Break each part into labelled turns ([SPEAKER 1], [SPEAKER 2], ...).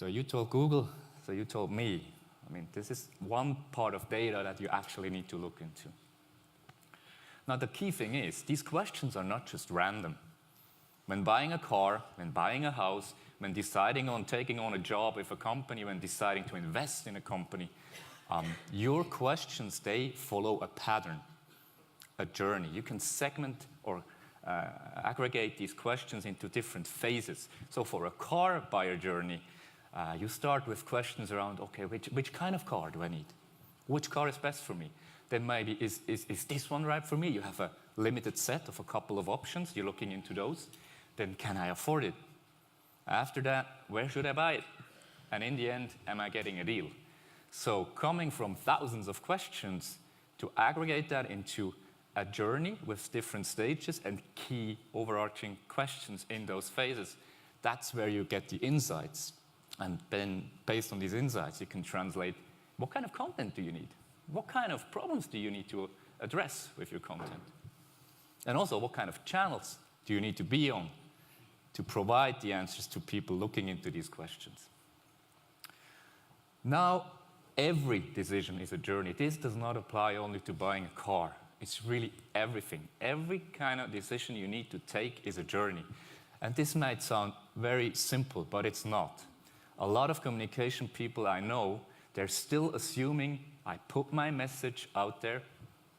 [SPEAKER 1] So you told Google, so you told me. I mean, this is one part of data that you actually need to look into. Now, the key thing is, these questions are not just random. When buying a car, when buying a house, when deciding on taking on a job with a company, when deciding to invest in a company, your questions, they follow a pattern, a journey. You can segment or aggregate these questions into different phases. So for a car buyer journey, you start with questions around, okay, which kind of car do I need? Which car is best for me? Then maybe, is this one right for me? You have a limited set of a couple of options. You're looking into those. Then can I afford it? After that, where should I buy it? And in the end, am I getting a deal? So coming from thousands of questions to aggregate that into a journey with different stages and key overarching questions in those phases, that's where you get the insights. And then based on these insights, you can translate what kind of content do you need? What kind of problems do you need to address with your content? And also, what kind of channels do you need to be on to provide the answers to people looking into these questions? Now, every decision is a journey. This does not apply only to buying a car. It's really everything. Every kind of decision you need to take is a journey. And this might sound very simple, but it's not. A lot of communication people I know, they're still assuming I put my message out there,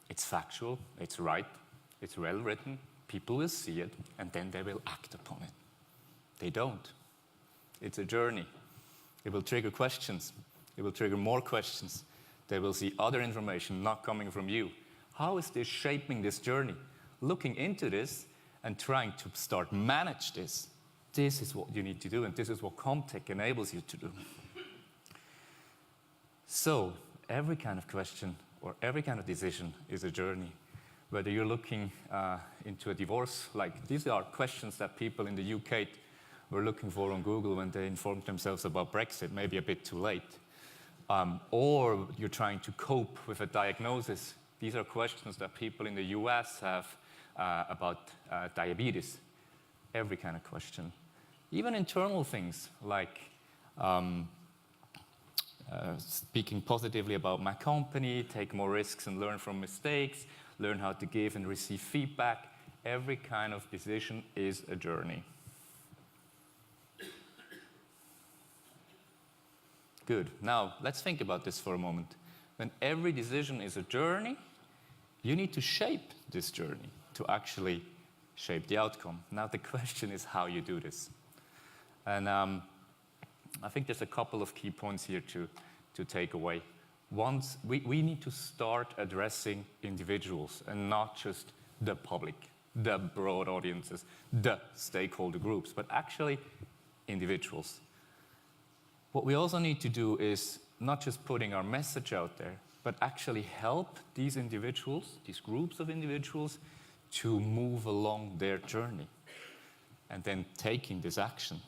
[SPEAKER 1] it's factual, it's right, it's well written, people will see it, and then they will act upon it. They don't. It's a journey. It will trigger questions. It will trigger more questions. They will see other information not coming from you. How is this shaping this journey? Looking into this and trying to start manage this. This is what you need to do, and this is what CommTech enables you to do. So every kind of question or every kind of decision is a journey. Whether you're looking into a divorce, like these are questions that people in the UK were looking for on Google when they informed themselves about Brexit, maybe a bit too late. Or you're trying to cope with a diagnosis. These are questions that people in the US have about diabetes. Every kind of question. Even internal things like speaking positively about my company, take more risks and learn from mistakes, learn how to give and receive feedback. Every kind of decision is a journey. Good. Now, let's think about this for a moment. When every decision is a journey, you need to shape this journey to actually shape the outcome. Now, the question is how you do this. And I think there's a couple of key points here to take away. One, we need to start addressing individuals and not just the public, the broad audiences, the stakeholder groups, but actually individuals. What we also need to do is not just putting our message out there, but actually help these individuals, these groups of individuals, to move along their journey and then taking this action.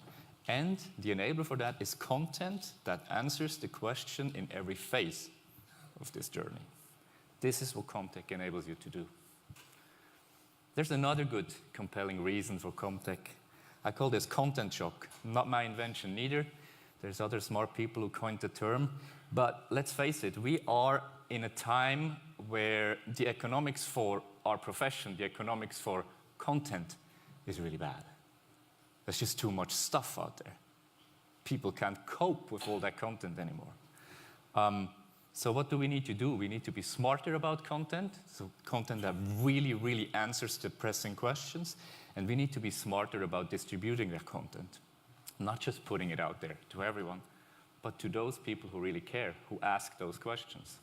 [SPEAKER 1] And the enabler for that is content that answers the question in every phase of this journey. This is what CommTech enables you to do. There's another good, compelling reason for CommTech. I call this content shock. Not my invention neither. There's other smart people who coined the term. But let's face it, we are in a time where the economics for our profession, the economics for content, is really bad. There's just too much stuff out there. People can't cope with all that content anymore. So what do we need to do? We need to be smarter about content, so content that really, really answers the pressing questions, and we need to be smarter about distributing that content, not just putting it out there to everyone, but to those people who really care, who ask those questions.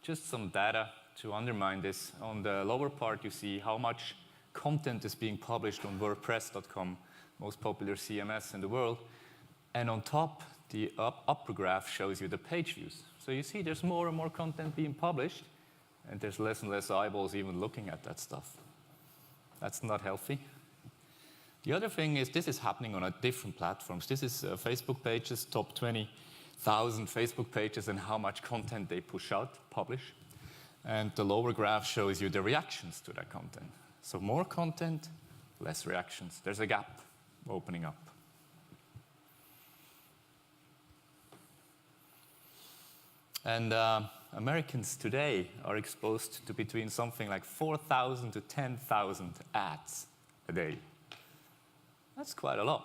[SPEAKER 1] Just some data to undermine this. On the lower part, you see how much content is being published on WordPress.com, most popular CMS in the world. And on top, the upper graph shows you the page views. So you see there's more and more content being published, and there's less and less eyeballs even looking at that stuff. That's not healthy. The other thing is this is happening on different platforms. This is Facebook pages, top 20,000 Facebook pages, and how much content they push out, publish. And the lower graph shows you the reactions to that content. So more content, less reactions. There's a gap opening up. And Americans today are exposed to between something like 4,000 to 10,000 ads a day. That's quite a lot.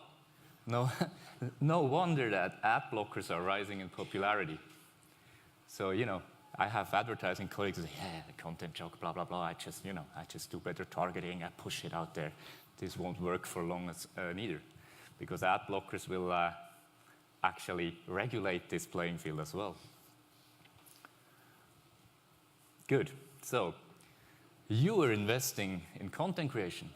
[SPEAKER 1] No wonder that ad blockers are rising in popularity. So, I have advertising colleagues who say, yeah, the content joke, blah, blah, blah. I just do better targeting. I push it out there. This won't work for long neither, because ad blockers will actually regulate this playing field as well. Good. So, you are investing in content creation.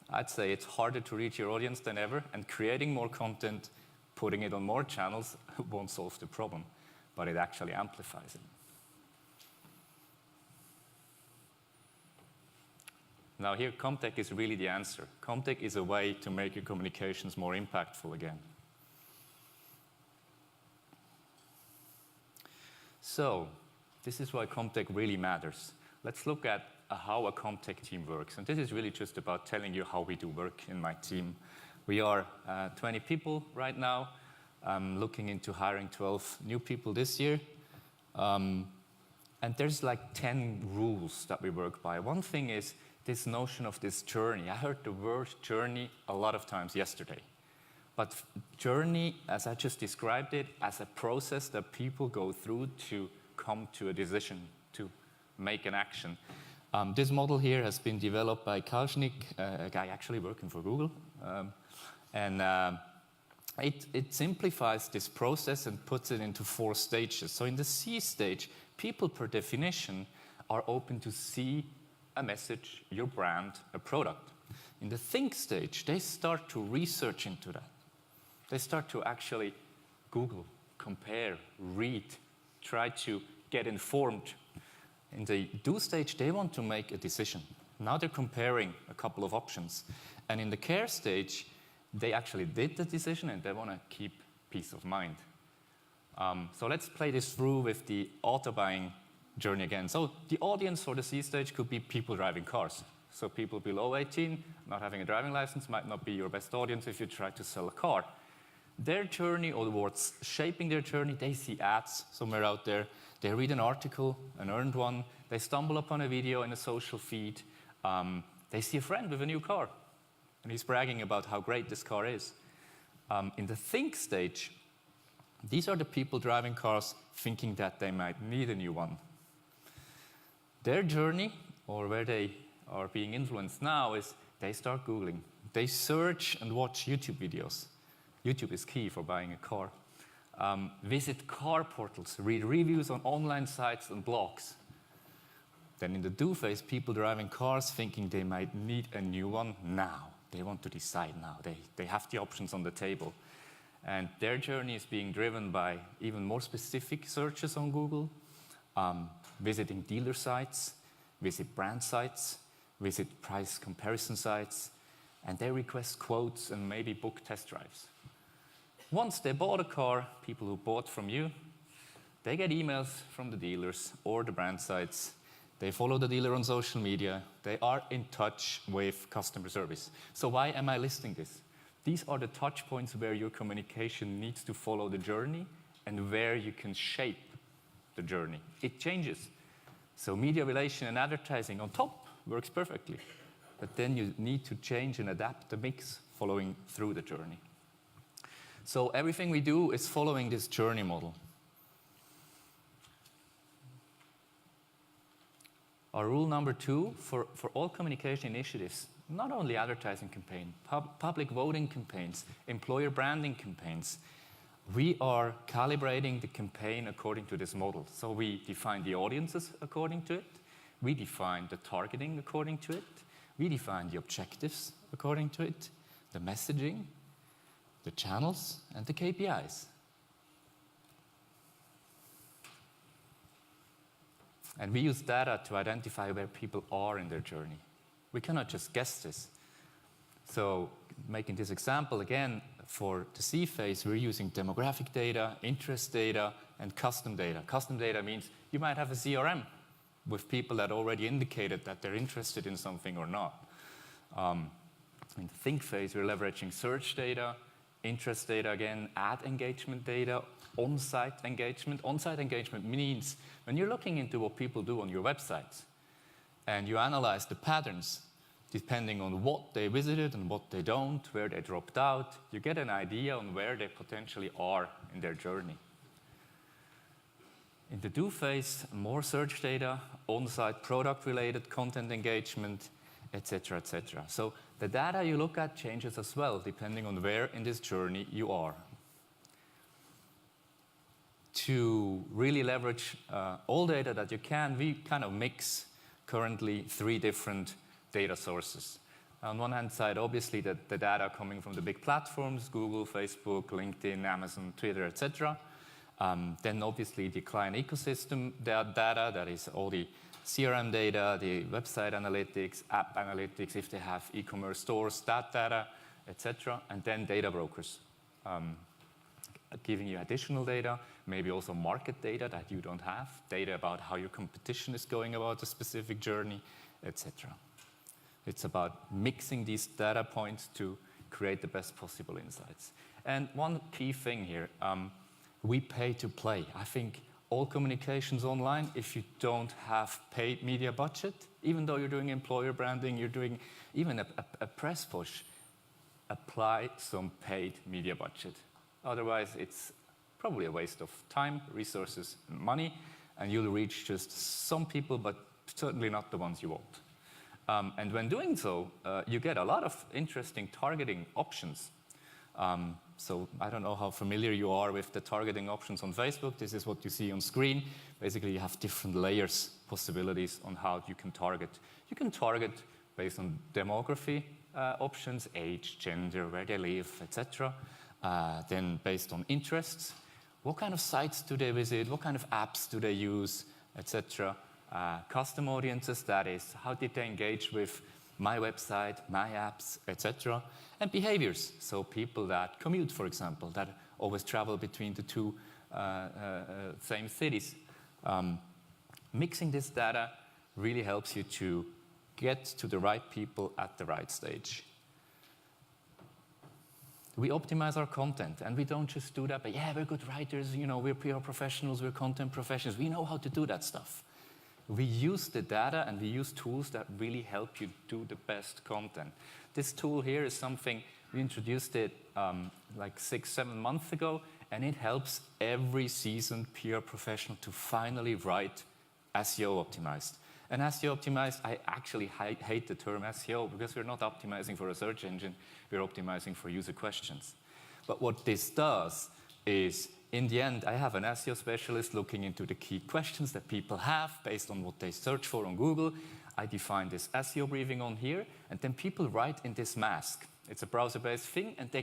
[SPEAKER 1] I'd say it's harder to reach your audience than ever, and creating more content, putting it on more channels won't solve the problem, but it actually amplifies it. Now here, CommTech is really the answer. CommTech is a way to make your communications more impactful again. So, this is why CommTech really matters. Let's look at how a CommTech team works. And this is really just about telling you how we do work in my team. We are 20 people right now. I'm looking into hiring 12 new people this year. And there's like 10 rules that we work by. One thing is this notion of this journey. I heard the word journey a lot of times yesterday. But journey, as I just described it, as a process that people go through to come to a decision, to make an action. This model here has been developed by Kalschnik, a guy actually working for Google. It simplifies this process and puts it into 4 stages. So in the C stage, people per definition are open to see a message, your brand, a product. In the think stage, they start to research into that. They start to actually Google, compare, read, try to get informed. In the do stage, they want to make a decision. Now they're comparing a couple of options. And in the care stage, they actually did the decision and they want to keep peace of mind. So let's play this through with the auto-buying journey again. So the audience for the C stage could be people driving cars. So people below 18, not having a driving license, might not be your best audience if you try to sell a car. Their journey, or what's shaping their journey, they see ads somewhere out there. They read an article, an earned one. They stumble upon a video in a social feed. They see a friend with a new car, and he's bragging about how great this car is. In the think stage, these are the people driving cars thinking that they might need a new one. Their journey, or where they are being influenced now, is they start Googling. They search and watch YouTube videos. YouTube is key for buying a car. Visit car portals, read reviews on online sites and blogs. Then in the do phase, people driving cars thinking they might need a new one now. They want to decide now. They have the options on the table. And their journey is being driven by even more specific searches on Google, visiting dealer sites, visit brand sites, visit price comparison sites, and they request quotes and maybe book test drives. Once they bought a car, people who bought from you, they get emails from the dealers or the brand sites. They follow the dealer on social media. They are in touch with customer service. So why am I listing this? These are the touch points where your communication needs to follow the journey and where you can shape the journey. It changes. So media relation and advertising on top works perfectly. But then you need to change and adapt the mix following through the journey. So everything we do is following this journey model. Our rule number 2 for all communication initiatives, not only advertising campaign, public voting campaigns, employer branding campaigns, we are calibrating the campaign according to this model. So we define the audiences according to it. We define the targeting according to it. We define the objectives according to it, the messaging, the channels, and the KPIs. And we use data to identify where people are in their journey. We cannot just guess this. So making this example again, for the C phase, we're using demographic data, interest data, and custom data. Custom data means you might have a CRM with people that already indicated that they're interested in something or not. In the think phase, we're leveraging search data, interest data again, ad engagement data, on-site engagement. On-site engagement means when you're looking into what people do on your websites and you analyze the patterns depending on what they visited and what they don't, where they dropped out, you get an idea on where they potentially are in their journey. In the do phase, more search data, on-site product-related content engagement, etc., etc. So the data you look at changes as well, depending on where in this journey you are. To really leverage all data that you can, we kind of mix currently 3 different data sources. On one hand side, obviously, the data coming from the big platforms, Google, Facebook, LinkedIn, Amazon, Twitter, etc. Then obviously the client ecosystem data, that is all the CRM data, the website analytics, app analytics, if they have e-commerce stores, that data, etc. And then data brokers, giving you additional data, maybe also market data that you don't have, data about how your competition is going about a specific journey, etc. It's about mixing these data points to create the best possible insights. And one key thing here, we pay to play. I think all communications online, if you don't have paid media budget, even though you're doing employer branding, you're doing even a press push, apply some paid media budget. Otherwise, it's probably a waste of time, resources, and money, and you'll reach just some people, but certainly not the ones you want. And when doing so, you get a lot of interesting targeting options. So I don't know how familiar you are with the targeting options on Facebook. This is what you see on screen. Basically, you have different layers, possibilities on how you can target. You can target based on demography options, age, gender, where they live, etc. Then based on interests, what kind of sites do they visit, what kind of apps do they use, etc. Custom audiences, that is, how did they engage with my website, my apps, etc. And behaviors, so people that commute, for example, that always travel between the 2 same cities. Mixing this data really helps you to get to the right people at the right stage. We optimize our content, and we don't just do that, but yeah, we're good writers, you know, we're PR professionals, we're content professionals, we know how to do that stuff. We use the data and we use tools that really help you do the best content. This tool here is something, we introduced it like 6-7 months ago, and it helps every seasoned PR professional to finally write SEO optimized. And SEO optimized, I actually hate the term SEO because we're not optimizing for a search engine, we're optimizing for user questions. But what this does is, in the end, I have an SEO specialist looking into the key questions that people have based on what they search for on Google. I define this SEO briefing on here, and then people write in this mask. It's a browser-based thing, and they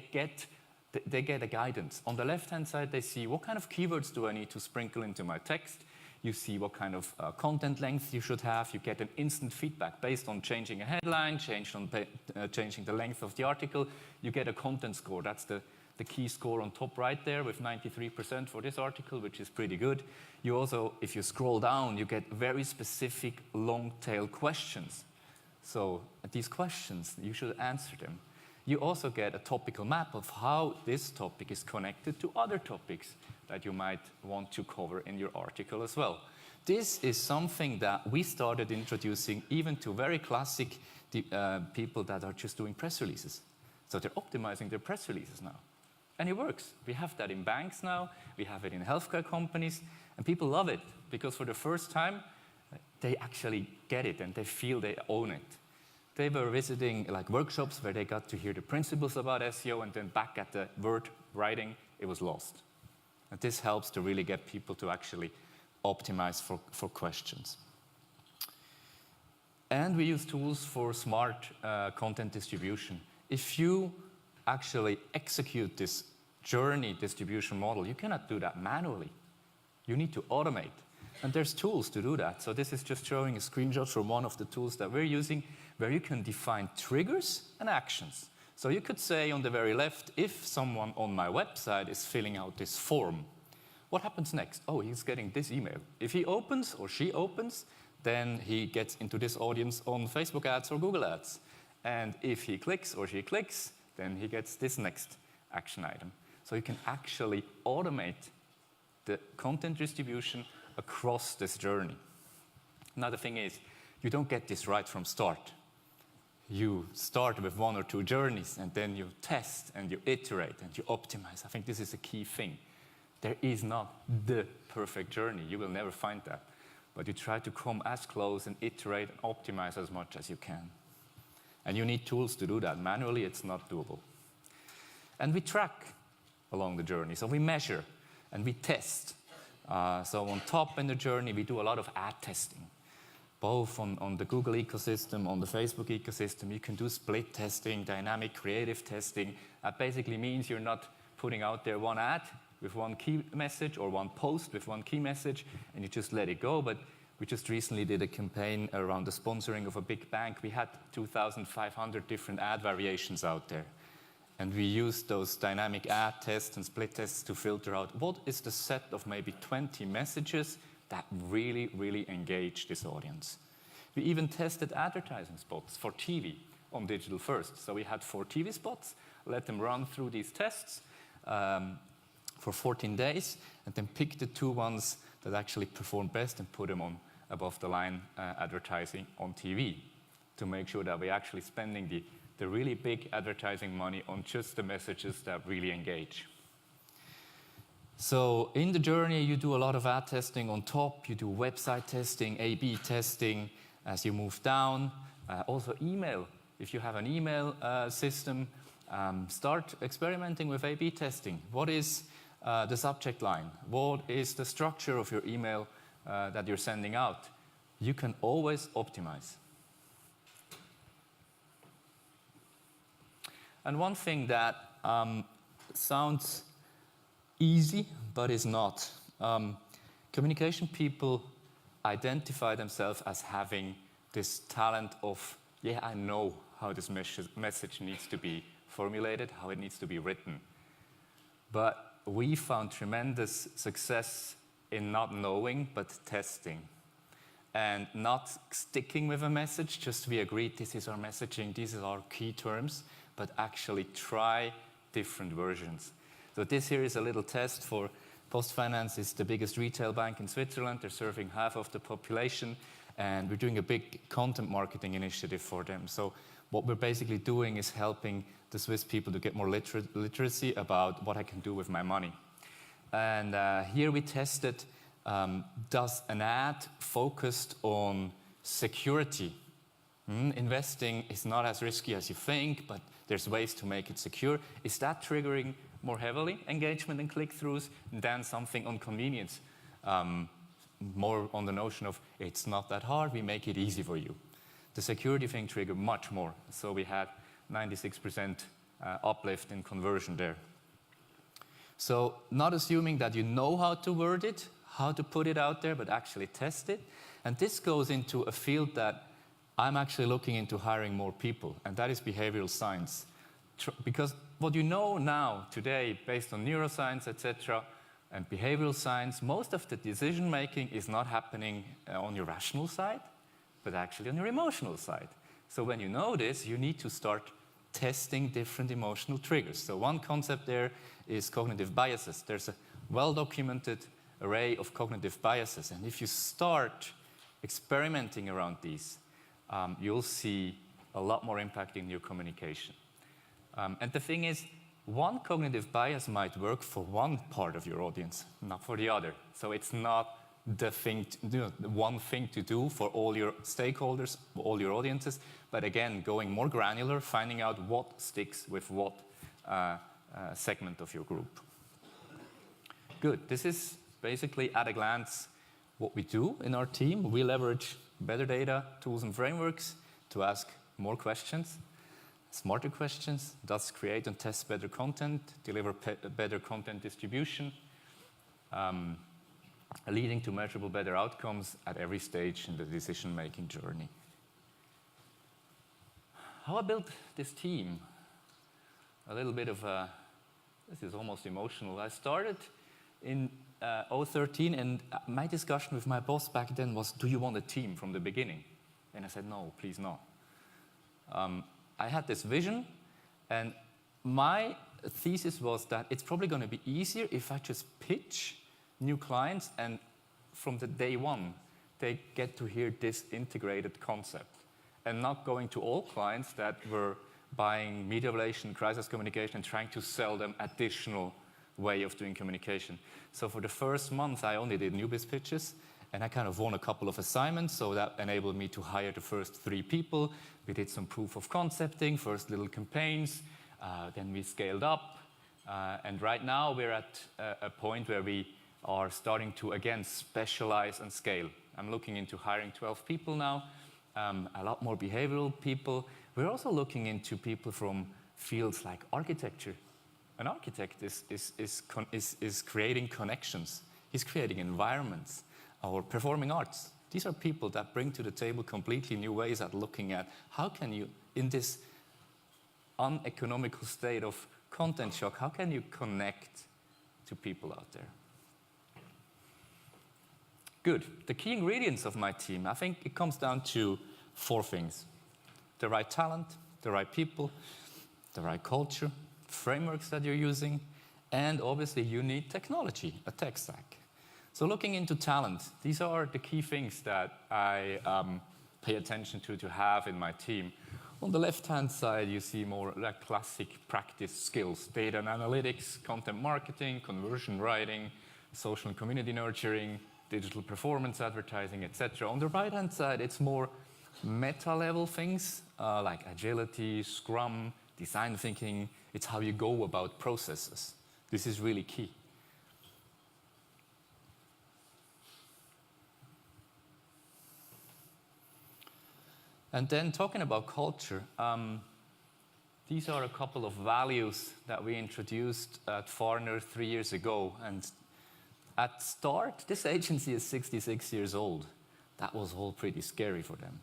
[SPEAKER 1] get a guidance. On the left-hand side, they see what kind of keywords do I need to sprinkle into my text. You see what kind of content length you should have. You get an instant feedback based on changing a headline, changing the length of the article. You get a content score. That's the key score on top right there with 93% for this article, which is pretty good. You also, if you scroll down, you get very specific long-tail questions. So these questions, you should answer them. You also get a topical map of how this topic is connected to other topics that you might want to cover in your article as well. This is something that we started introducing even to very classic people that are just doing press releases. So they're optimizing their press releases now. And it works. We have that in banks now, we have it in healthcare companies, and people love it because for the first time, they actually get it and they feel they own it. They were visiting like workshops where they got to hear the principles about SEO, and then back at the word writing, it was lost. And this helps to really get people to actually optimize for questions. And we use tools for smart content distribution. If you actually execute this journey distribution model, you cannot do that manually. You need to automate. And there's tools to do that. So this is just showing a screenshot from one of the tools that we're using where you can define triggers and actions. So you could say on the very left, if someone on my website is filling out this form, what happens next? Oh, he's getting this email. If he opens or she opens, then he gets into this audience on Facebook ads or Google ads. And if he clicks or she clicks, then he gets this next action item. So you can actually automate the content distribution across this journey. Now the thing is, you don't get this right from start. You start with 1 or 2 journeys, and then you test, and you iterate, and you optimize. I think this is a key thing. There is not the perfect journey. You will never find that. But you try to come as close and iterate and optimize as much as you can. And you need tools to do that. Manually, it's not doable. And we track along the journey. So we measure and we test. So on top in the journey, we do a lot of ad testing. Both on the Google ecosystem, on the Facebook ecosystem. You can do split testing, dynamic creative testing. That basically means you're not putting out there one ad with one key message or one post with one key message, and you just let it go. But we just recently did a campaign around the sponsoring of a big bank. We had 2,500 different ad variations out there. And we used those dynamic ad tests and split tests to filter out what is the set of maybe 20 messages that really, really engage this audience. We even tested advertising spots for TV on digital first. So we had 4 TV spots, let them run through these tests for 14 days, and then pick the 2 ones that actually perform best and put them on above the line advertising on TV to make sure that we're actually spending the really big advertising money on just the messages that really engage. So in the journey, you do a lot of ad testing on top. You do website testing, A/B testing as you move down. Also email. If you have an email system, start experimenting with A/B testing. What is the subject line? What is the structure of your email that you're sending out? You can always optimize. And one thing that sounds easy, but is not. Communication people identify themselves as having this talent of, yeah, I know how this message needs to be formulated, how it needs to be written. But we found tremendous success in not knowing, but testing. And not sticking with a message, just we agreed this is our messaging, these are our key terms, but actually try different versions. So this here is a little test for PostFinance. It's the biggest retail bank in Switzerland. They're serving half of the population, and we're doing a big content marketing initiative for them. So what we're basically doing is helping the Swiss people to get more literacy about what I can do with my money. And here we tested, does an ad focused on security? Investing is not as risky as you think, but there's ways to make it secure. Is that triggering more heavily engagement and click-throughs than something on convenience? More on the notion of it's not that hard, we make it easy for you. The security thing triggered much more. So we had 96% uplift in conversion there. So not assuming that you know how to word it, how to put it out there, but actually test it. And this goes into a field that I'm actually looking into hiring more people, and that is behavioral science. Because what you know now, today, based on neuroscience, etc., and behavioral science, most of the decision-making is not happening on your rational side, but actually on your emotional side. So when you know this, you need to start testing different emotional triggers. So one concept there is cognitive biases. There's a well-documented array of cognitive biases, and if you start experimenting around these, you'll see a lot more impact in your communication. And the thing is, one cognitive bias might work for one part of your audience, not for the other. So it's not the thing the one thing to do for all your stakeholders, all your audiences, but again, going more granular, finding out what sticks with what segment of your group. Good. This is basically, at a glance, what we do in our team. We leverage better data, tools, and frameworks to ask more questions, smarter questions, thus create and test better content, deliver better content distribution, leading to measurable better outcomes at every stage in the decision-making journey. How I built this team? A little bit of a, this is almost emotional. I started in 2013, and my discussion with my boss back then was, do you want a team from the beginning? And I said, no, please not. I had this vision, and my thesis was that it's probably going to be easier if I just pitch new clients, and from the day one, they get to hear this integrated concept, and not going to all clients that were buying media relation, crisis communication, and trying to sell them additional way of doing communication. So for the first month, I only did new biz pitches, and I kind of won a couple of assignments, so that enabled me to hire the first 3 people. We did some proof of concepting, first little campaigns, then we scaled up, and right now we're at a point where we are starting to, again, specialize and scale. I'm looking into hiring 12 people now, a lot more behavioral people. We're also looking into people from fields like architecture. An architect is creating connections. He's creating environments, or performing arts. These are people that bring to the table completely new ways at looking at how can you, in this uneconomical state of content shock, how can you connect to people out there? Good. The key ingredients of my team, I think it comes down to 4 things. The right talent, the right people, the right culture, frameworks that you're using, and obviously you need technology, a tech stack. So looking into talent, these are the key things that I pay attention to have in my team. On the left-hand side, you see more like classic practice skills, data and analytics, content marketing, conversion writing, social and community nurturing, digital performance advertising, etc. On the right-hand side, it's more meta-level things like agility, Scrum, design thinking. It's how you go about processes. This is really key. And then talking about culture, these are a couple of values that we introduced at Farner 3 years ago. And at start, this agency is 66 years old. That was all pretty scary for them.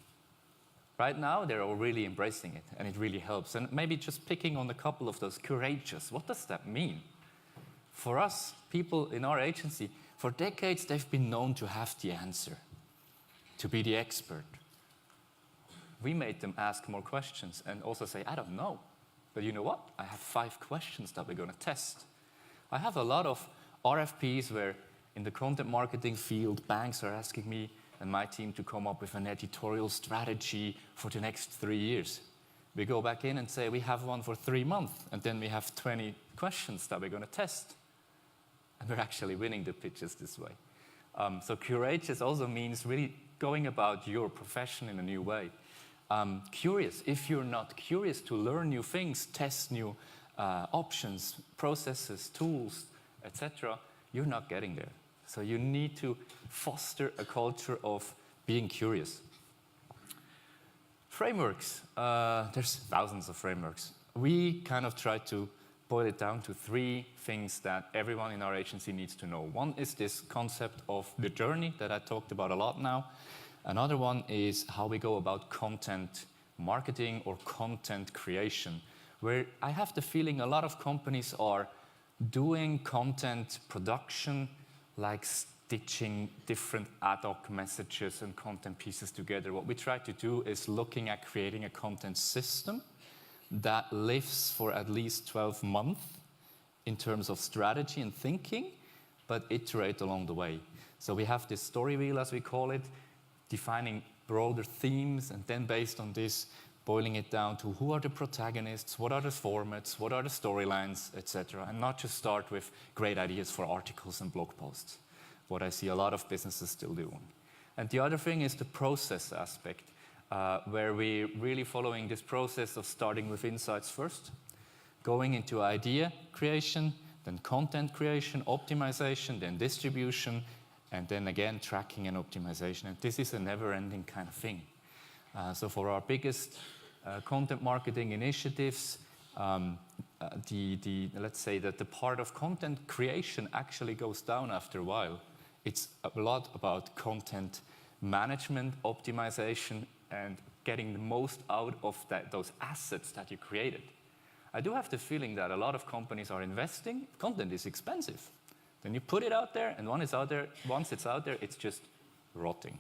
[SPEAKER 1] Right now, they're all really embracing it, and it really helps. And maybe just picking on a couple of those, courageous, what does that mean? For us, people in our agency, for decades, they've been known to have the answer, to be the expert. We made them ask more questions and also say, I don't know. But you know what? I have 5 questions that we're going to test. I have a lot of RFPs where in the content marketing field, banks are asking me and my team to come up with an editorial strategy for the next 3 years. We go back in and say, we have one for 3 months, and then we have 20 questions that we're going to test. And we're actually winning the pitches this way. So courageous also means really going about your profession in a new way. Curious. If you're not curious to learn new things, test new options, processes, tools, etc., you're not getting there. So you need to foster a culture of being curious. Frameworks. There's thousands of frameworks. We kind of try to boil it down to 3 things that everyone in our agency needs to know. One is this concept of the journey that I talked about a lot now. Another one is how we go about content marketing or content creation, where I have the feeling a lot of companies are doing content production, like stitching different ad hoc messages and content pieces together. What we try to do is looking at creating a content system that lives for at least 12 months in terms of strategy and thinking, but iterate along the way. So we have this story wheel, as we call it, defining broader themes, and then based on this, boiling it down to who are the protagonists, what are the formats, what are the storylines, etc. And not just start with great ideas for articles and blog posts, what I see a lot of businesses still doing. And the other thing is the process aspect, where we're really following this process of starting with insights first, going into idea creation, then content creation, optimization, then distribution, and then again tracking and optimization. And this is a never-ending kind of thing. So for our biggest content marketing initiatives, let's say that the part of content creation actually goes down after a while. It's a lot about content management, optimization, and getting the most out of those assets that you created. I do have the feeling that a lot of companies are investing. Content is expensive. Then you put it out there, and once it's out there, it's just rotting.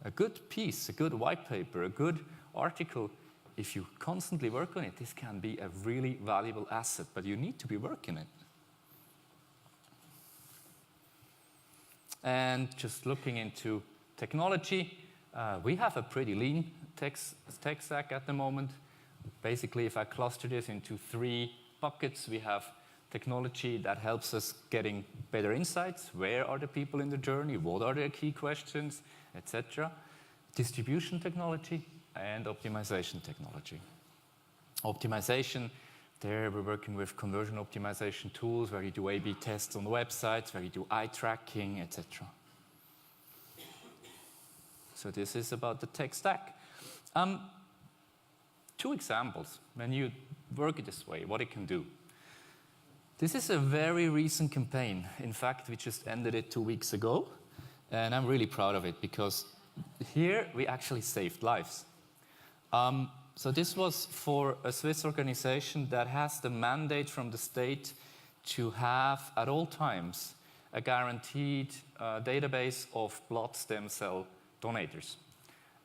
[SPEAKER 1] A good piece, a good white paper, a good article if you constantly work on it, this can be a really valuable asset, but you need to be working it. And just looking into technology, we have a pretty lean tech stack at the moment. Basically, if I cluster this into 3 buckets, we have technology that helps us getting better insights. Where are the people in the journey? What are their key questions, etc. Distribution technology and optimization technology. Optimization, there we're working with conversion optimization tools where you do A/B tests on the websites, where you do eye tracking, etc. So this is about the tech stack. 2 examples when you work it this way, what it can do. This is a very recent campaign. In fact, we just ended it 2 weeks ago, and I'm really proud of it because here we actually saved lives. So this was for a Swiss organization that has the mandate from the state to have at all times a guaranteed database of blood stem cell donators.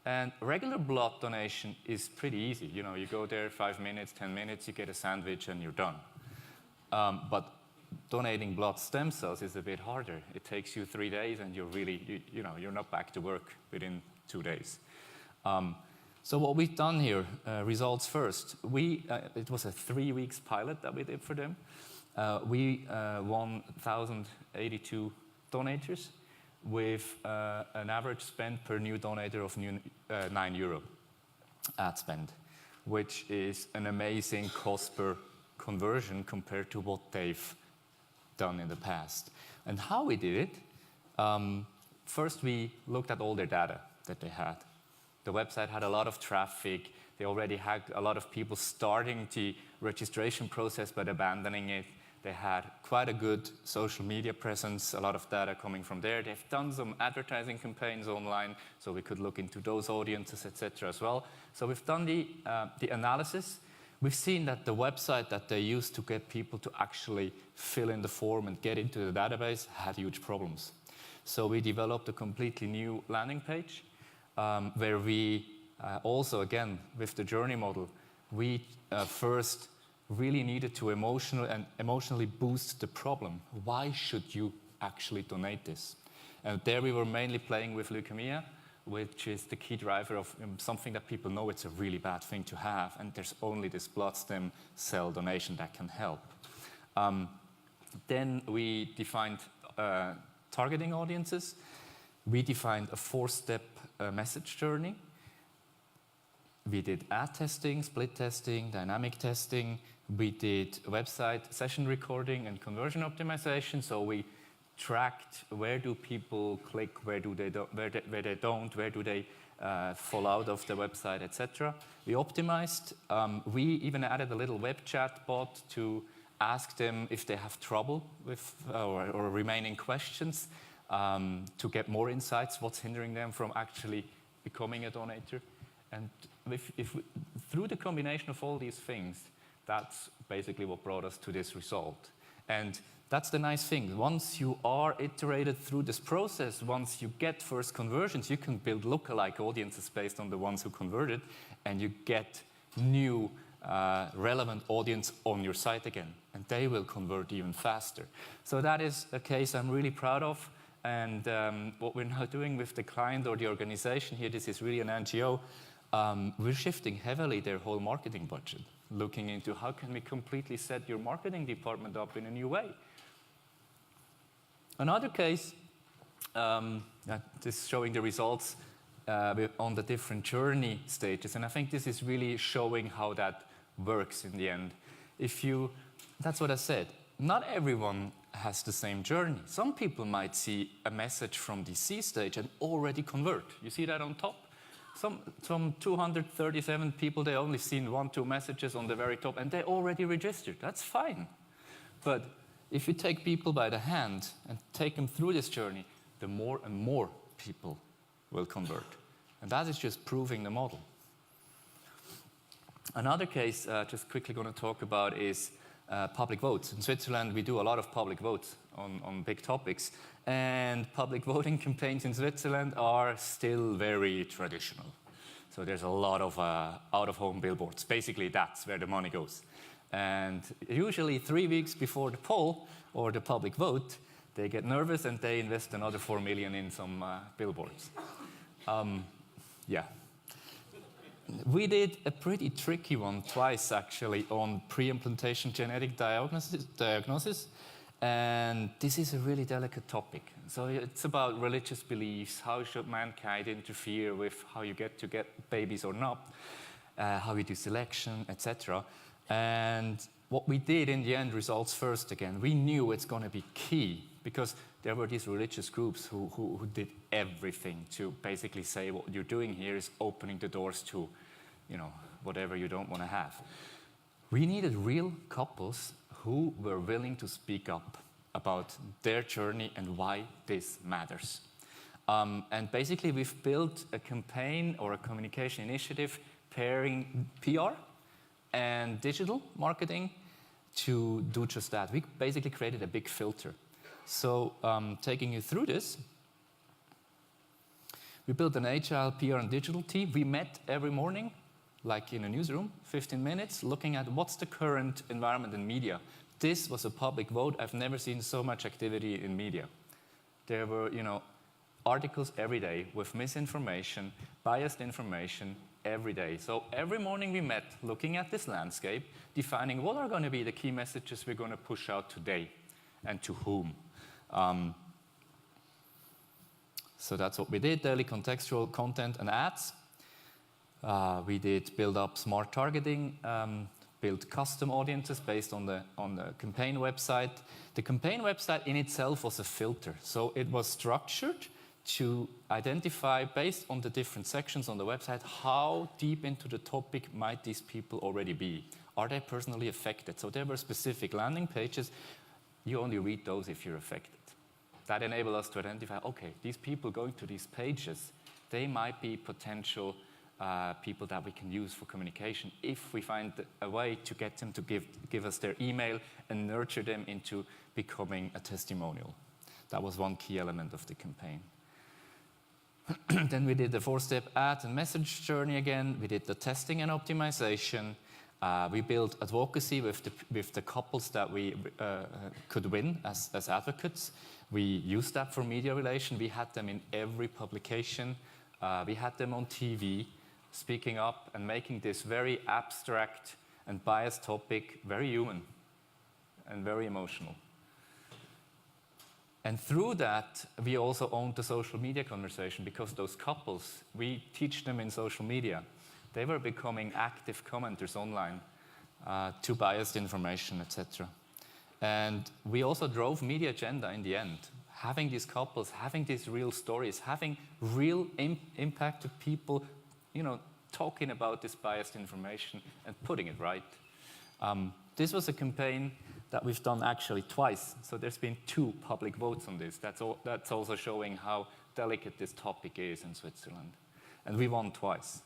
[SPEAKER 1] And regular blood donation is pretty easy. You know, you go there 5 minutes, 10 minutes, you get a sandwich and you're done. But donating blood stem cells is a bit harder. It takes you 3 days and you're really, you're not back to work within 2 days. So what we've done here, results first. It was a 3 weeks pilot that we did for them. We won 1,082 donators with an average spend per new donator of €9 ad spend, which is an amazing cost per conversion compared to what they've done in the past. And how we did it, first we looked at all their data that they had. The website had a lot of traffic. They already had a lot of people starting the registration process but abandoning it. They had quite a good social media presence, a lot of data coming from there. They've done some advertising campaigns online, so we could look into those audiences, etc. as well. So we've done the analysis. We've seen that the website that they used to get people to actually fill in the form and get into the database had huge problems. So we developed a completely new landing page where we also, again, with the journey model, we first really needed to emotionally boost the problem. Why should you actually donate this? And there we were mainly playing with leukemia, which is the key driver of something that people know it's a really bad thing to have, and there's only this blood stem cell donation that can help. Then we defined targeting audiences. We defined a 4-step message journey. We did ad testing, split testing, dynamic testing. We did website session recording and conversion optimization. So we tracked where do people click, where do they don't, where do they fall out of the website, etc. We optimized. We even added a little web chat bot to ask them if they have trouble with or remaining questions to get more insights, what's hindering them from actually becoming a donator. And through the combination of all these things, that's basically what brought us to this result. And that's the nice thing. Once you are iterated through this process, once you get first conversions, you can build lookalike audiences based on the ones who converted, and you get new relevant audience on your site again, and they will convert even faster. So that is a case I'm really proud of. And what we're now doing with the client or the organization here, this is really an NGO, we're shifting heavily their whole marketing budget, looking into how can we completely set your marketing department up in a new way. Another case, this is showing the results on the different journey stages, and I think this is really showing how that works in the end. That's what I said, not everyone has the same journey. Some people might see a message from the C stage and already convert. You see that on top? Some 237 people, they only seen 1-2 messages on the very top, and they already registered. That's fine. But if you take people by the hand and take them through this journey, the more and more people will convert. And that is just proving the model. Another case, just quickly going to talk about is public votes. In Switzerland, we do a lot of public votes on big topics. And public voting campaigns in Switzerland are still very traditional. So there's a lot of out-of-home billboards. Basically, that's where the money goes. And usually 3 weeks before the poll or the public vote, they get nervous and they invest another 4 million in some billboards. Yeah. We did a pretty tricky one twice, actually, on pre-implantation genetic diagnosis. And this is a really delicate topic. So it's about religious beliefs, how should mankind interfere with how you get babies or not, how you do selection, etc. And what we did in the end, results first again. We knew it's going to be key because there were these religious groups who did everything to basically say what you're doing here is opening the doors to, whatever you don't want to have. We needed real couples who were willing to speak up about their journey and why this matters. And basically, we've built a campaign or a communication initiative pairing PR and digital marketing to do just that. We basically created a big filter. So taking you through this, we built an agile PR and digital team. We met every morning, like in a newsroom, 15 minutes, looking at what's the current environment in media. This was a public vote. I've never seen so much activity in media. There were, articles every day with misinformation, biased information every day. So every morning we met, looking at this landscape, defining what are going to be the key messages we're going to push out today and to whom. So that's what we did, daily contextual content and ads. We did build up smart targeting, build custom audiences based on the campaign website. The campaign website in itself was a filter. So it was structured to identify, based on the different sections on the website, how deep into the topic might these people already be. Are they personally affected? So there were specific landing pages. You only read those if you're affected. That enabled us to identify, okay, these people going to these pages, they might be potential people that we can use for communication if we find a way to get them to give us their email and nurture them into becoming a testimonial. That was one key element of the campaign. Then we did the 4-step ad and message journey again. We did the testing and optimization. We built advocacy with the couples that we could win as advocates. We used that for media relation. We had them in every publication. We had them on TV, speaking up and making this very abstract and biased topic very human and very emotional. And through that, we also owned the social media conversation because those couples, we teach them in social media. They were becoming active commenters online to biased information, etc. And we also drove media agenda in the end. Having these couples, having these real stories, having real impact to people, talking about this biased information and putting it right. This was a campaign that we've done actually twice. So there's been 2 public votes on this. That's also showing how delicate this topic is in Switzerland. And we won twice.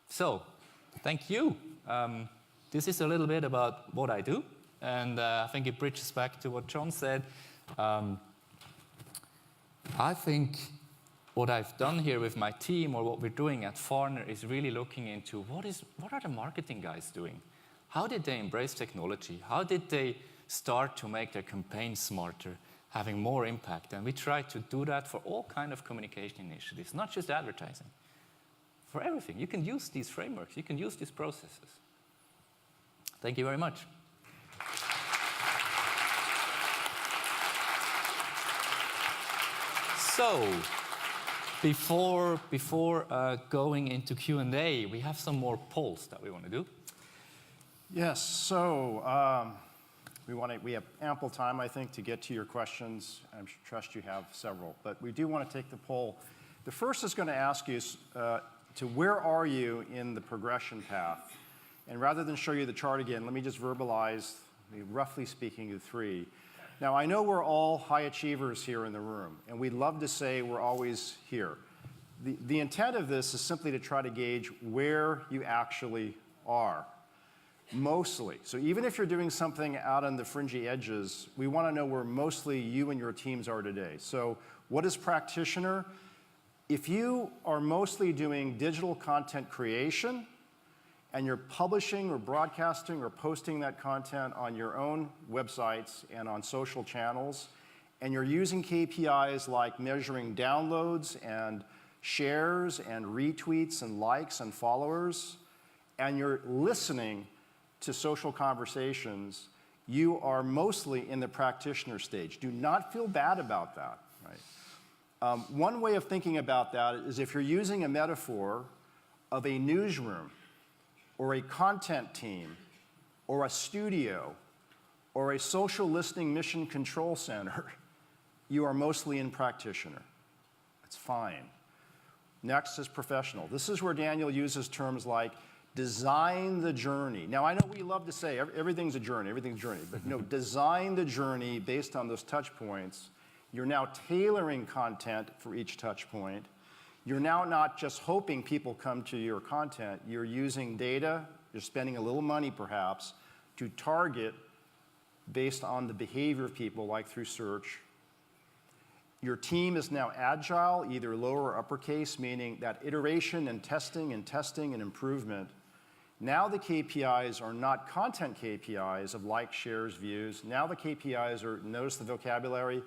[SPEAKER 1] So, thank you. This is a little bit about what I do. And I think it bridges back to what John said. I think what I've done here with my team, or what we're doing at Farner, is really looking into what are the marketing guys doing? How did they embrace technology? How did they start to make their campaigns smarter, having more impact? And we try to do that for all kinds of communication initiatives, not just advertising. For everything. You can use these frameworks. You can use these processes. Thank you very much. So, before going into Q&A, we have some more polls that we want to do.
[SPEAKER 2] Yes, so we have ample time, I think, to get to your questions. I trust you have several, but we do want to take the poll. The first is going to ask you to where are you in the progression path? And rather than show you the chart again, let me just verbalize, roughly speaking, the 3. Now, I know we're all high achievers here in the room, and we'd love to say we're always here. The intent of this is simply to try to gauge where you actually are, mostly. So even if you're doing something out on the fringy edges, we want to know where mostly you and your teams are today. So what is practitioner? If you are mostly doing digital content creation and you're publishing or broadcasting or posting that content on your own websites and on social channels, and you're using KPIs like measuring downloads and shares and retweets and likes and followers, and you're listening to social conversations, you are mostly in the practitioner stage. Do not feel bad about that, right? One way of thinking about that is if you're using a metaphor of a newsroom or a content team or a studio or a social listening mission control center, you are mostly in practitioner. It's fine. Next is professional. This is where Daniel uses terms like design the journey. Now, I know we love to say everything's a journey, but no, design the journey based on those touch points. You're now tailoring content for each touch point. You're now not just hoping people come to your content. You're using data, you're spending a little money perhaps, to target based on the behavior of people, like through search. Your team is now agile, either lower or uppercase, meaning that iteration and testing and improvement. Now the KPIs are not content KPIs of likes, shares, views. Now the KPIs are, notice the vocabulary,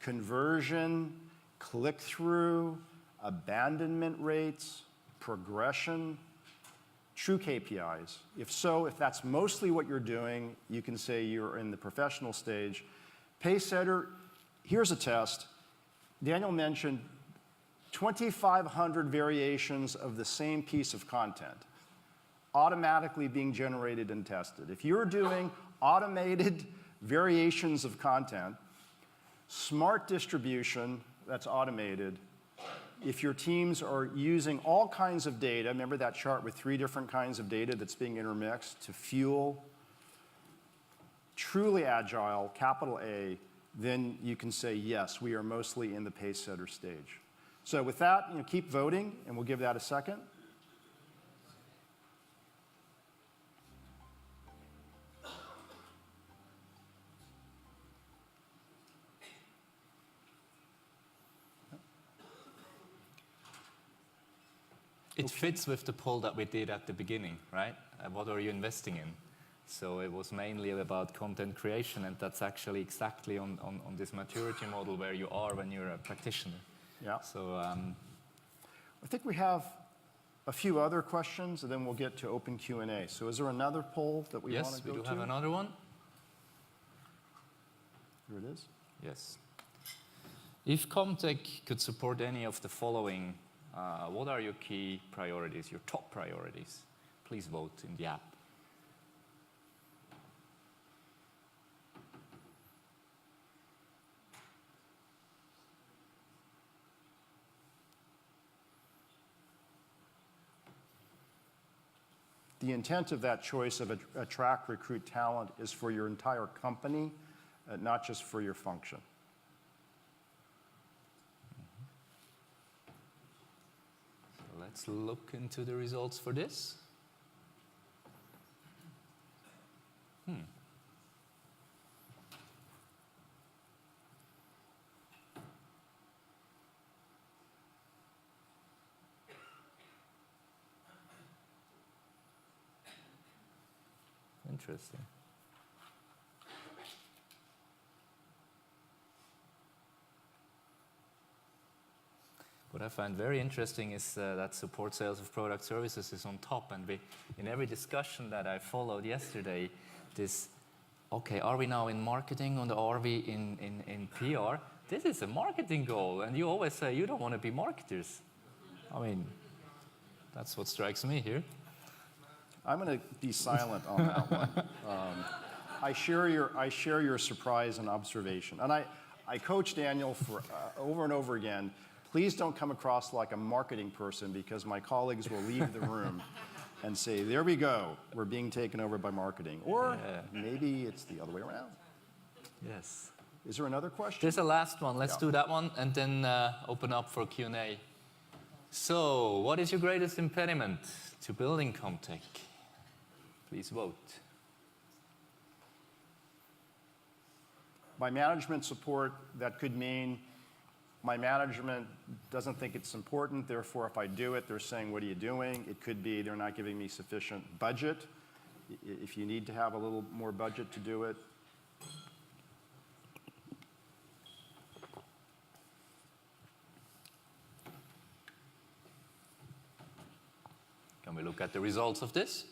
[SPEAKER 2] conversion, click-through, abandonment rates, progression, true KPIs. If that's mostly what you're doing, you can say you're in the professional stage. Pacesetter, here's a test. Daniel mentioned 2,500 variations of the same piece of content automatically being generated and tested. If you're doing automated variations of content, smart distribution that's automated, if your teams are using all kinds of data, remember that chart with 3 different kinds of data that's being intermixed to fuel truly agile, capital A, then you can say, yes, we are mostly in the pacesetter stage. So with that, keep voting, and we'll give that a second.
[SPEAKER 1] It fits with the poll that we did at the beginning, right? What are you investing in? So it was mainly about content creation, and that's actually exactly on this maturity model where you are when you're a practitioner.
[SPEAKER 2] Yeah.
[SPEAKER 1] So
[SPEAKER 2] I think we have a few other questions, and then we'll get to open Q&A. So is there another poll that we want to go to?
[SPEAKER 1] Yes, we do have another one.
[SPEAKER 2] Here it is.
[SPEAKER 1] Yes. If CommTech could support any of the following, what are your key priorities, your top priorities? Please vote in the app.
[SPEAKER 2] The intent of that choice of attract, recruit talent is for your entire company, not just for your function.
[SPEAKER 1] So let's look into the results for this. Interesting. What I find very interesting is that support sales of product services is on top, and in every discussion that I followed yesterday, okay, are we now in marketing or are we in PR? This is a marketing goal, and you always say you don't want to be marketers. I mean, that's what strikes me here.
[SPEAKER 2] I'm going to be silent on that one. I share your surprise and observation. And I coach Daniel for over and over again. Please don't come across like a marketing person, because my colleagues will leave the room and say, there we go, we're being taken over by marketing. Or maybe it's the other way around.
[SPEAKER 1] Yes.
[SPEAKER 2] Is there another question?
[SPEAKER 1] There's a last one. Let's do that one and then open up for Q&A. So, what is your greatest impediment to building CommTech? Please vote.
[SPEAKER 2] By management support, that could mean my management doesn't think it's important, therefore if I do it, they're saying, what are you doing? It could be they're not giving me sufficient budget. If you need to have a little more budget to do it.
[SPEAKER 1] Can we look at the results of this?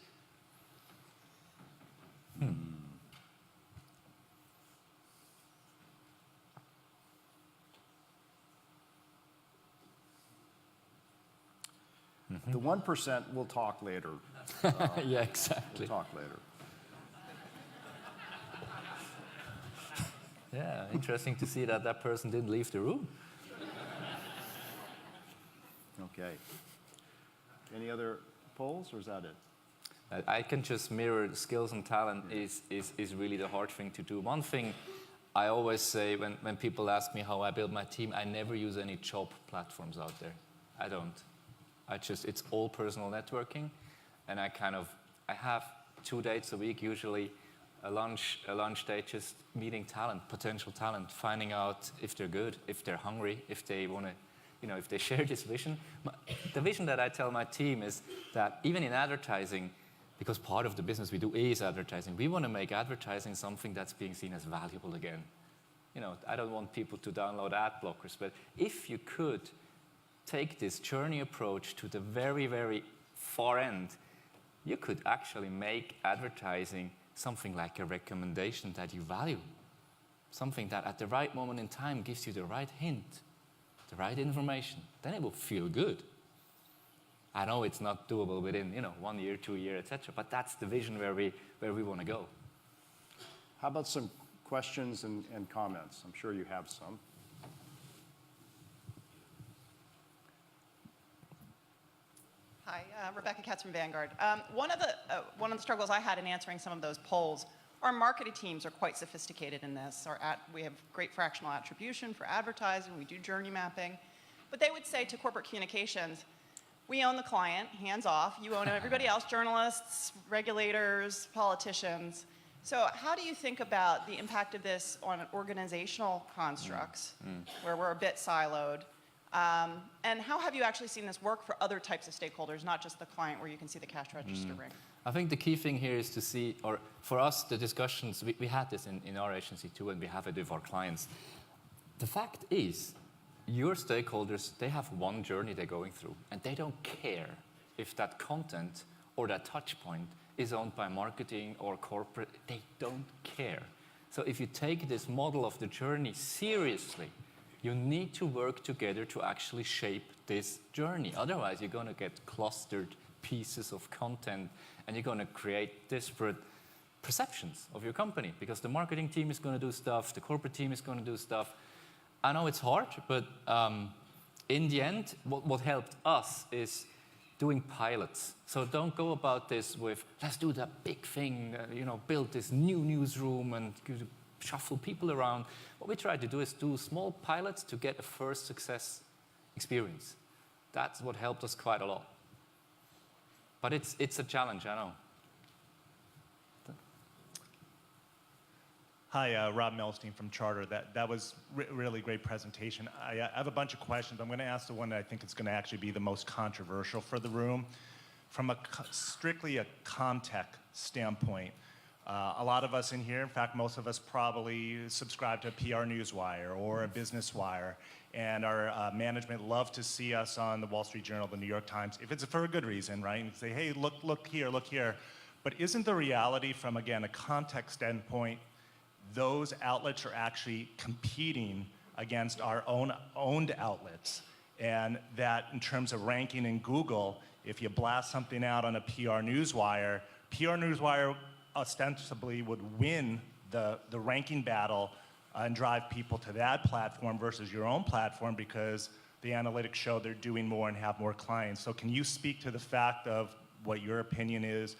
[SPEAKER 2] The 1% will talk later.
[SPEAKER 1] Yeah, exactly.
[SPEAKER 2] We'll talk later.
[SPEAKER 1] Yeah, interesting to see that that person didn't leave the room.
[SPEAKER 2] Okay. Any other polls, or is that it?
[SPEAKER 1] I can just mirror skills and talent is really the hard thing to do. One thing I always say when people ask me how I build my team, I never use any job platforms out there. I don't. It's all personal networking, and I have 2 dates a week, usually a lunch date, just meeting talent, potential talent, finding out if they're good, if they're hungry, if they want to, if they share this vision. The vision that I tell my team is that even in advertising, because part of the business we do is advertising, we want to make advertising something that's being seen as valuable again. I don't want people to download ad blockers, but if you could take this journey approach to the very, very far end, you could actually make advertising something like a recommendation that you value. Something that at the right moment in time gives you the right hint, the right information. Then it will feel good. I know it's not doable within 1 year, 2 years, etc., but that's the vision where we want to go.
[SPEAKER 2] How about some questions and comments? I'm sure you have some.
[SPEAKER 3] Hi, Rebecca Katz from Vanguard. One of the struggles I had in answering some of those polls, our marketing teams are quite sophisticated in this. We have great fractional attribution for advertising, we do journey mapping, but they would say to corporate communications, we own the client, hands off, you own everybody else, journalists, regulators, politicians. So how do you think about the impact of this on organizational constructs where we're a bit siloed? And how have you actually seen this work for other types of stakeholders, not just the client where you can see the cash register ring?
[SPEAKER 1] I think the key thing here is to see, or for us, the discussions, we had this in our agency too, and we have it with our clients. The fact is, your stakeholders, they have one journey they're going through, and they don't care if that content or that touch point is owned by marketing or corporate. They don't care. So if you take this model of the journey seriously, you need to work together to actually shape this journey. Otherwise, you're going to get clustered pieces of content, and you're going to create disparate perceptions of your company, because the marketing team is going to do stuff, the corporate team is going to do stuff. I know it's hard, but in the end, what helped us is doing pilots. So don't go about this with, let's do that big thing, build this new newsroom and shuffle people around. What we try to do is do small pilots to get a first success experience. That's what helped us quite a lot. But it's a challenge, I know.
[SPEAKER 4] Hi, Rob Melstein from Charter. That was really great presentation. I have a bunch of questions. I'm going to ask the one that I think is going to actually be the most controversial for the room. From strictly a CommTech standpoint, a lot of us in here, in fact, most of us probably subscribe to a PR Newswire or a Business Wire, and our management love to see us on the Wall Street Journal, the New York Times, if it's for a good reason, right? And say, hey, look here, look here. But isn't the reality from, again, a CommTech standpoint, those outlets are actually competing against our owned outlets, and that in terms of ranking in Google, if you blast something out on a PR Newswire ostensibly would win the ranking battle and drive people to that platform versus your own platform, because the analytics show they're doing more and have more clients. So can you speak to the fact of what your opinion is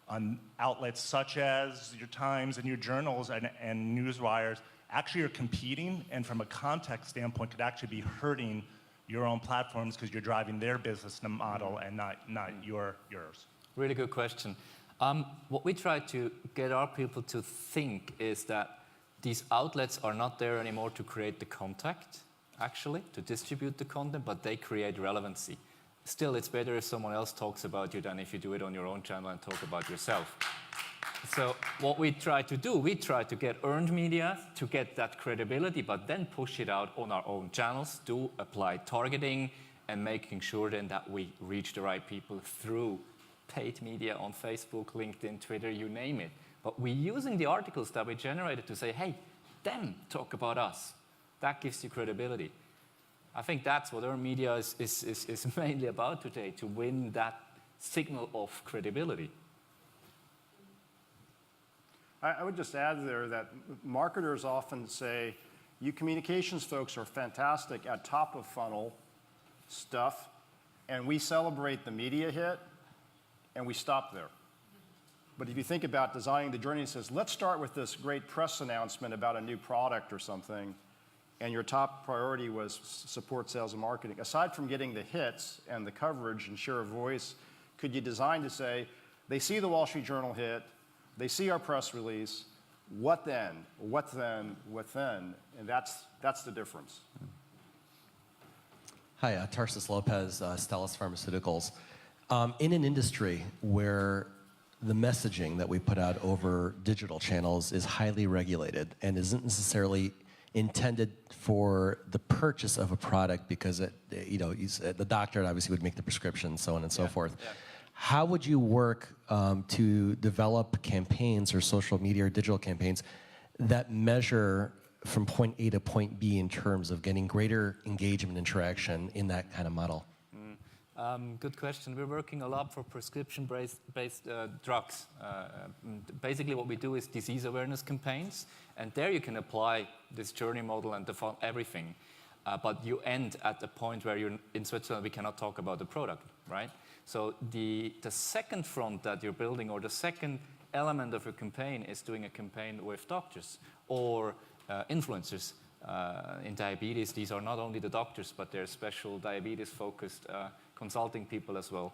[SPEAKER 4] on outlets such as your Times and your journals and newswires actually are competing, and from a context standpoint could actually be hurting your own platforms because you're driving their business model and not yours?
[SPEAKER 1] Really good question. What we try to get our people to think is that these outlets are not there anymore to create the contact. actually, to distribute the content, but they create relevancy. Still, it's better if someone else talks about you than if you do it on your own channel and talk about yourself. So what we try to do, we try to get earned media to get that credibility, but then push it out on our own channels, do applied targeting, and making sure then that we reach the right people through paid media on Facebook, LinkedIn, Twitter, you name it. But we're using the articles that we generated to say, hey, them talk about us. That gives you credibility. I think that's what earned media is mainly about today, to win that signal of credibility.
[SPEAKER 2] I would just add there that marketers often say, you communications folks are fantastic at top of funnel stuff, and we celebrate the media hit, and we stop there. But if you think about designing the journey, it says, let's start with this great press announcement about a new product or something, and your top priority was support, sales, and marketing. Aside from getting the hits and the coverage and share of voice, could you design to say, they see the Wall Street Journal hit, they see our press release, what then? What then? What then? And that's the difference.
[SPEAKER 5] Hi, Tarsis Lopez, Stellus Pharmaceuticals. In an industry where the messaging that we put out over digital channels is highly regulated and isn't necessarily intended for the purchase of a product because the doctor obviously would make the prescription, so on and so forth. Yeah. How would you work to develop campaigns or social media or digital campaigns that measure from point A to point B in terms of getting greater engagement and interaction in that kind of model?
[SPEAKER 1] Good question. We're working a lot for prescription-based drugs. Basically, what we do is disease awareness campaigns, and there you can apply this journey model and everything. But you end at the point where you're in Switzerland, we cannot talk about the product, right? So the second front that you're building, or the second element of your campaign, is doing a campaign with doctors or influencers. In diabetes, these are not only the doctors, but they're special diabetes-focused consulting people as well.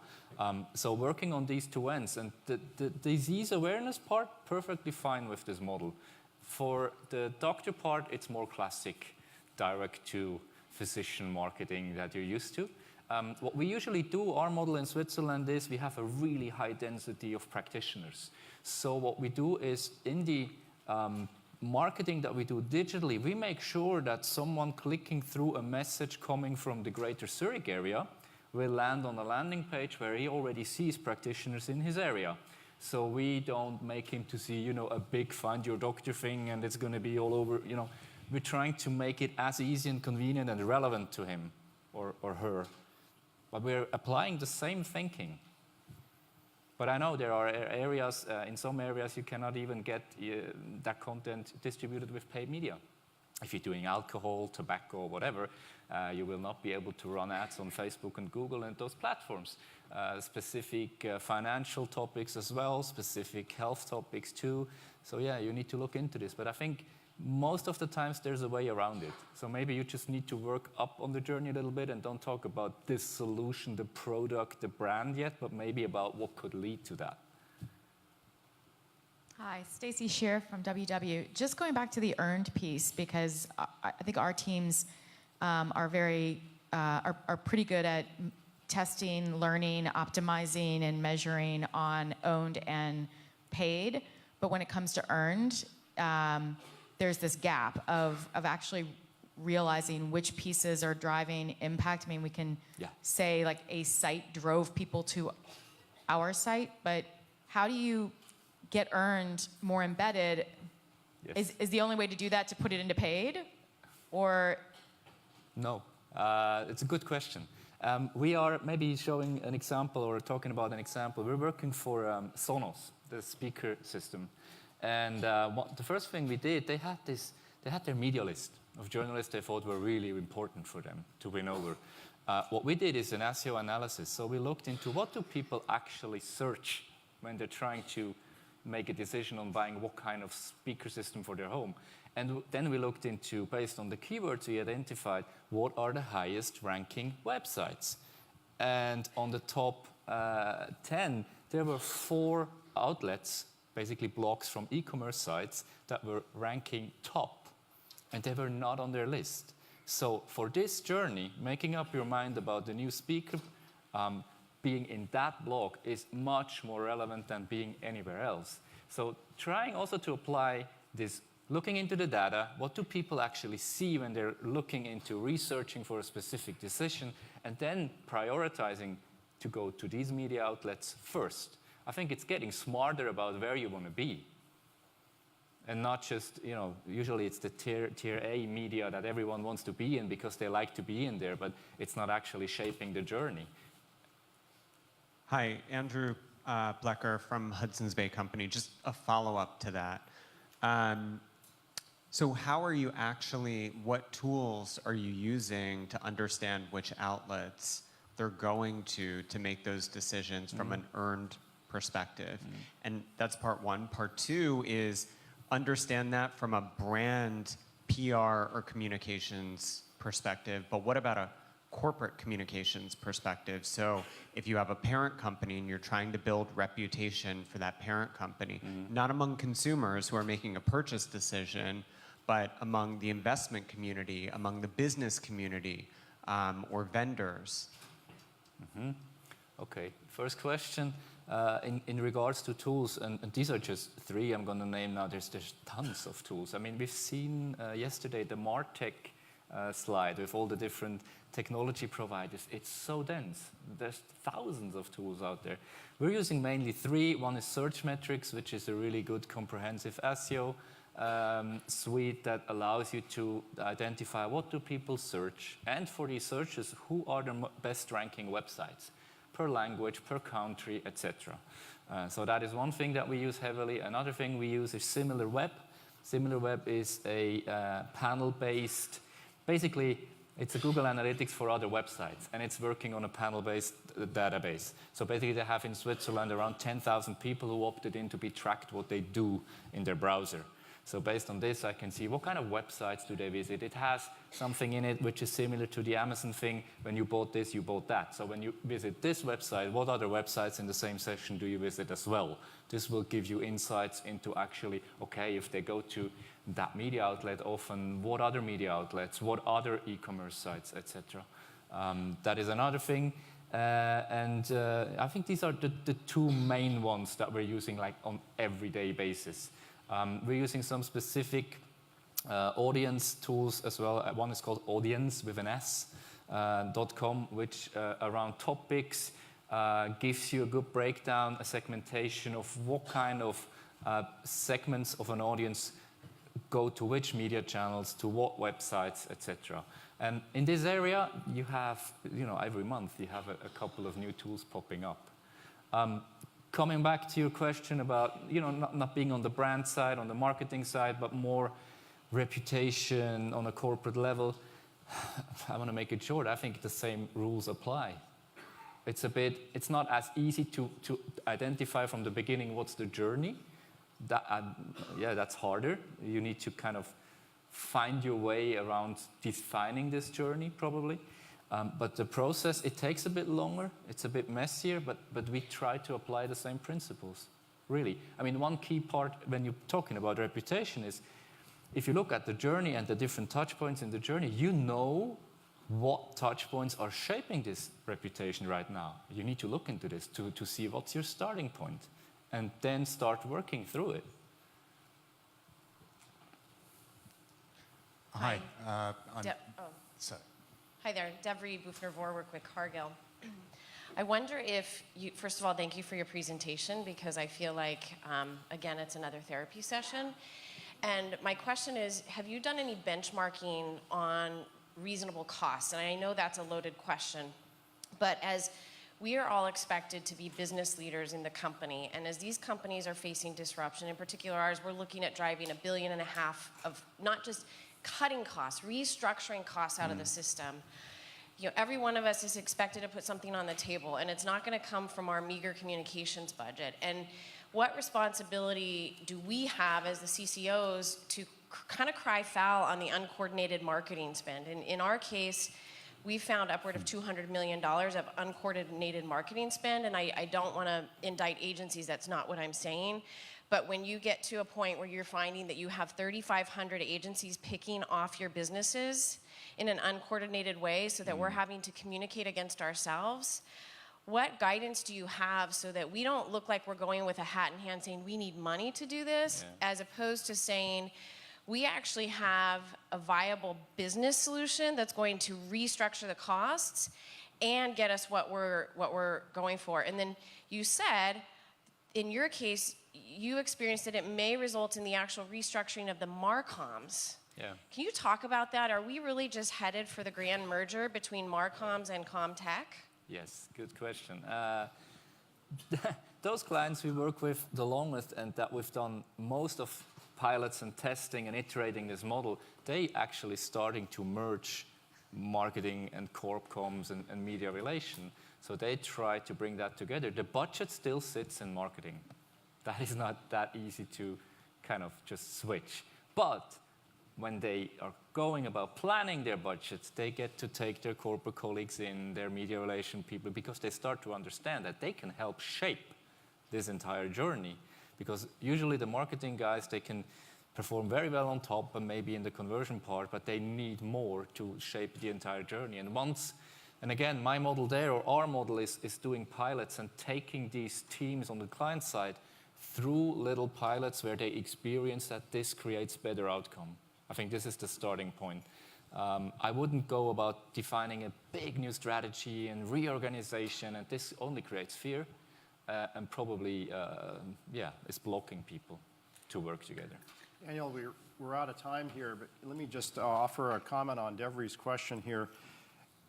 [SPEAKER 1] So working on these two ends, and the disease awareness part, perfectly fine with this model. For the doctor part, it's more classic direct-to-physician marketing that you're used to. What we usually do, our model in Switzerland, is we have a really high density of practitioners. So what we do is in the marketing that we do digitally, we make sure that someone clicking through a message coming from the greater Zurich area will land on a landing page where he already sees practitioners in his area. So we don't make him to see, a big find your doctor thing and it's going to be all over, We're trying to make it as easy and convenient and relevant to him or her. But we're applying the same thinking. But I know there are areas, in some areas, you cannot even get that content distributed with paid media. If you're doing alcohol, tobacco, or whatever, you will not be able to run ads on Facebook and Google and those platforms. Specific financial topics as well, specific health topics too. So yeah, you need to look into this. But I think most of the times there's a way around it. So maybe you just need to work up on the journey a little bit and don't talk about this solution, the product, the brand yet, but maybe about what could lead to that.
[SPEAKER 6] Hi, Stacy Shear from WW. Just going back to the earned piece, because I think our teams are pretty good at testing, learning, optimizing, and measuring on owned and paid. But when it comes to earned, there's this gap of actually realizing which pieces are driving impact. I mean, we can say like a site drove people to our site, but how do you get earned more embedded? Yes. Is the only way to do that to put it into paid, or? No,
[SPEAKER 1] it's a good question. We are maybe showing an example or talking about an example. We're working for Sonos, the speaker system. And the first thing we did, they had their media list of journalists they thought were really important for them to win over. What we did is an SEO analysis. So we looked into what do people actually search when they're trying to make a decision on buying what kind of speaker system for their home. And then we looked into, based on the keywords we identified, what are the highest ranking websites. And on the top 10, there were 4 outlets, basically blogs from e-commerce sites, that were ranking top. And they were not on their list. So for this journey, making up your mind about the new speaker, being in that blog is much more relevant than being anywhere else. So trying also to apply this, looking into the data, what do people actually see when they're looking into researching for a specific decision, and then prioritizing to go to these media outlets first. I think it's getting smarter about where you want to be. And not just, usually it's the tier A media that everyone wants to be in because they like to be in there, but it's not actually shaping the journey.
[SPEAKER 7] Hi, Andrew Blecker from Hudson's Bay Company. Just a follow-up to that. So how are you actually, what tools are you using to understand which outlets they're going to make those decisions from an earned perspective? And that's part one. Part two is understand that from a brand PR or communications perspective, but what about a corporate communications perspective? So if you have a parent company and you're trying to build reputation for that parent company, not among consumers who are making a purchase decision, but among the investment community, among the business community, or vendors.
[SPEAKER 1] Okay, first question, in regards to tools, and these are just three I'm going to name now, there's tons of tools. I mean, we've seen yesterday the MarTech slide with all the different technology providers. It's so dense. There's thousands of tools out there. We're using mainly three. One is Search Metrics, which is a really good comprehensive SEO suite that allows you to identify what do people search, and for these searches, who are the best ranking websites per language, per country, etc. So that is one thing that we use heavily. Another thing we use is SimilarWeb. SimilarWeb is a panel-based, basically it's a Google Analytics for other websites, and it's working on a panel-based database. So basically they have in Switzerland around 10,000 people who opted in to be tracked what they do in their browser. So based on this, I can see what kind of websites do they visit. It has something in it which is similar to the Amazon thing. When you bought this, you bought that. So when you visit this website, what other websites in the same session do you visit as well? This will give you insights into actually, okay, if they go to that media outlet often, what other media outlets, what other e-commerce sites, etc. That is another thing. I think these are the two main ones that we're using like on everyday basis. We're using some specific audience tools as well. One is called Audience with an S.com, which around topics gives you a good breakdown, a segmentation of what kind of segments of an audience go to which media channels, to what websites, etc. And in this area, you have, every month you have a couple of new tools popping up. Coming back to your question about, not being on the brand side, on the marketing side, but more reputation on a corporate level, I want to make it short. I think the same rules apply. It's not as easy to identify from the beginning what's the journey. That's harder. You need to kind of find your way around defining this journey, probably. But the process, it takes a bit longer, it's a bit messier, but we try to apply the same principles, really. I mean, one key part when you're talking about reputation is, if you look at the journey and the different touch points in the journey, you know what touch points are shaping this reputation right now. You need to look into this to see what's your starting point, and then start working through it.
[SPEAKER 8] Hi.
[SPEAKER 9] Sorry. Hi there, Devri Bufner-Vorwerk with Cargill. I wonder if you, first of all, thank you for your presentation, because I feel like, again, it's another therapy session. And my question is, have you done any benchmarking on reasonable costs? And I know that's a loaded question, but as we are all expected to be business leaders in the company, and as these companies are facing disruption, in particular ours, we're looking at driving $1.5 billion of not just cutting costs, restructuring costs out of the system. Every one of us is expected to put something on the table, and it's not going to come from our meager communications budget. And what responsibility do we have as the CCOs to kind of cry foul on the uncoordinated marketing spend? And in our case, we found upward of $200 million of uncoordinated marketing spend, and I don't want to indict agencies, that's not what I'm saying. But when you get to a point where you're finding that you have 3,500 agencies picking off your businesses in an uncoordinated way so that we're having to communicate against ourselves, what guidance do you have so that we don't look like we're going with a hat in hand saying we need money to do this, as opposed to saying we actually have a viable business solution that's going to restructure the costs and get us what we're going for? And then you said, in your case, you experienced that it may result in the actual restructuring of the MarComs.
[SPEAKER 1] Yeah.
[SPEAKER 9] Can you talk about that? Are we really just headed for the grand merger between MarComs and CommTech?
[SPEAKER 1] Yes, good question. Those clients we work with the longest and that we've done most of pilots and testing and iterating this model, they actually starting to merge marketing and corp comms and media relation. So they try to bring that together. The budget still sits in marketing. That is not that easy to kind of just switch. But when they are going about planning their budgets, they get to take their corporate colleagues in, their media relation people, because they start to understand that they can help shape this entire journey. Because usually the marketing guys, they can perform very well on top and maybe in the conversion part, but they need more to shape the entire journey. And again, my model there, or our model, is doing pilots and taking these teams on the client side through little pilots where they experience that this creates better outcome. I think this is the starting point. I wouldn't go about defining a big new strategy and reorganization, and this only creates fear and probably, is blocking people to work together.
[SPEAKER 2] Daniel, we're out of time here, but let me just offer a comment on Devry's question here.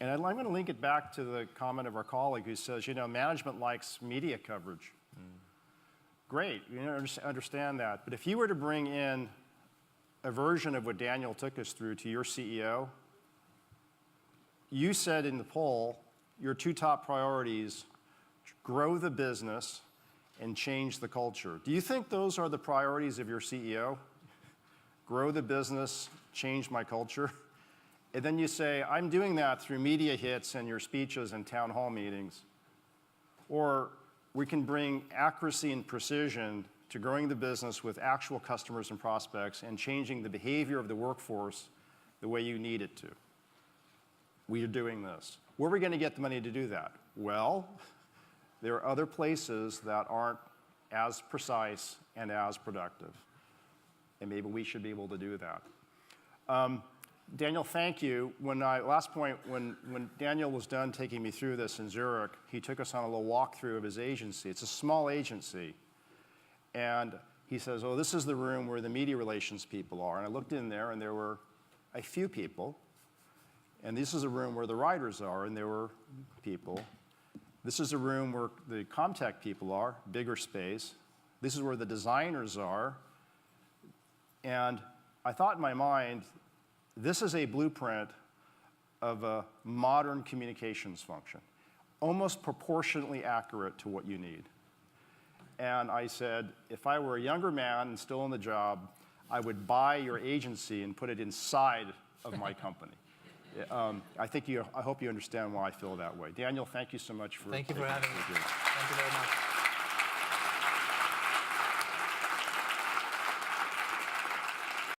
[SPEAKER 2] And I'm going to link it back to the comment of our colleague who says, management likes media coverage. Great, understand that. But if you were to bring in a version of what Daniel took us through to your CEO, you said in the poll, your two top priorities, grow the business and change the culture. Do you think those are the priorities of your CEO? Grow the business, change my culture? And then you say, I'm doing that through media hits and your speeches and town hall meetings. Or we can bring accuracy and precision to growing the business with actual customers and prospects and changing the behavior of the workforce the way you need it to. We are doing this. Where are we going to get the money to do that? Well, there are other places that aren't as precise and as productive. And maybe we should be able to do that. Daniel, thank you. When Daniel was done taking me through this in Zurich, he took us on a little walkthrough of his agency. It's a small agency. And he says, oh, this is the room where the media relations people are. And I looked in there, and there were a few people. And this is a room where the writers are, and there were people. This is a room where the CommTech people are, bigger space. This is where the designers are. And I thought in my mind, this is a blueprint of a modern communications function, almost proportionately accurate to what you need. And I said, if I were a younger man and still in the job, I would buy your agency and put it inside of my company. I hope you understand why I feel that way. Daniel, thank you so much for
[SPEAKER 1] Thank you for having me. Thank you very much.